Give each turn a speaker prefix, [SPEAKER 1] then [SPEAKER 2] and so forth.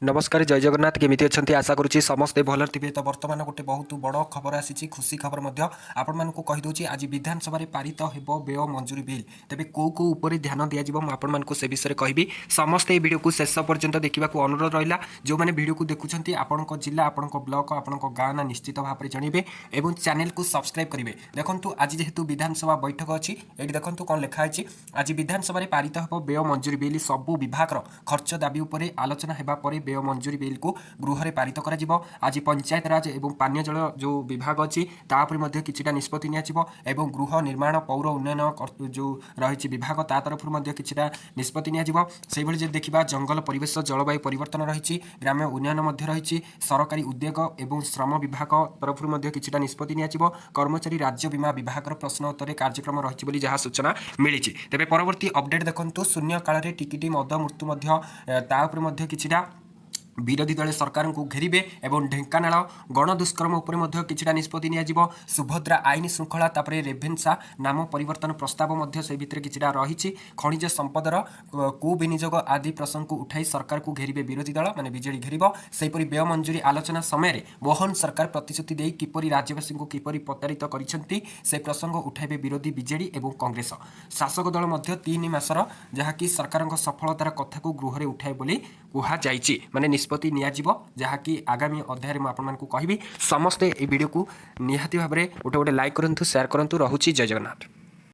[SPEAKER 1] नमस्कार जय जगन्नाथ केमिति अच्छी आशा करुच्ची समस्ते भल थे। तो बर्तमान गोटे बहुत बड़ खबर आसी खुशी खबर आपण कहीदे आज विधानसभा पारित हो व्यय मंजूरी बिल तेज कौ कौ उपर ध्यान दिज्व मुझे से विषय कहि समस्ते भिडियो को शेष पर्यंत देखा अनुरोध रहा जो मैंने भिडियो को देखुं आपण जिला आपण ब्लॉक आपण गाँ ना निश्चित भाव में जनइबे और चैनल को सब्सक्राइब करेंगे। देखो आज जेहेतु विधानसभा बैठक अच्छी ये देखो कौन लिखाई आज विधानसभा पारित हो व्यय मंजूरी बिल सबू विभाग खर्च दाबी उपर आलोचना होगा व्यय मंजूरी बिल को गृह में पारित कर आज पंचायत राज और पानीय जल जो विभाग अच्छी तापर किसी निष्पत्ति एवं गृह निर्माण पौर उन्नयन जो रही विभाग ता तरफ कि निष्पत्ति से देखा जंगल परिवेश जलवायु परिवर्तन रही ग्राम्य उन्नयन रही सरकारी उद्योग और श्रम विभाग तरफ कि निष्पत्ति कर्मचारी राज्य बीमा विभाग प्रश्नोत्तर कार्यक्रम रही जहाँ सूचना मिली। तेज परवर्ती अपडेट देखो शून्य काल में टिकिटी मद मृत्यु कि विरोधी दल सरकार को घेरे और ढेंकानाल गणदुष्कर्म उपर कि निष्पत्ति सुभद्रा आईन श्रृंखला रेभेन्सा नाम परिवर्तन प्रस्ताव से भितर कि रही खनिज संपदर कुविनियोग आदि प्रसंग को उठाई सरकार को घेरे विरोधी दल माने बीजेडी घेर सेपरी व्यय मंजूरी आलोचना समय मोहन सरकार प्रतिश्रुति दे किपरि राज्यवासी को किपरि प्रतारित करछंती से प्रसंग उठाइबे विरोधी बीजेडी एवं कांग्रेस शासक दल 3 मासर जहाँकि सरकार सफलतार कथा को गृह में उठाए बोली कहुई माने निष्पत्ति जहाँकि आगामी अध्याय में आपको कहि समस्ते ये वीडियो को निहाती भाव में गोटे गोटे लाइक करूँ शेयर करूँ। रहुछि जय जगन्नाथ।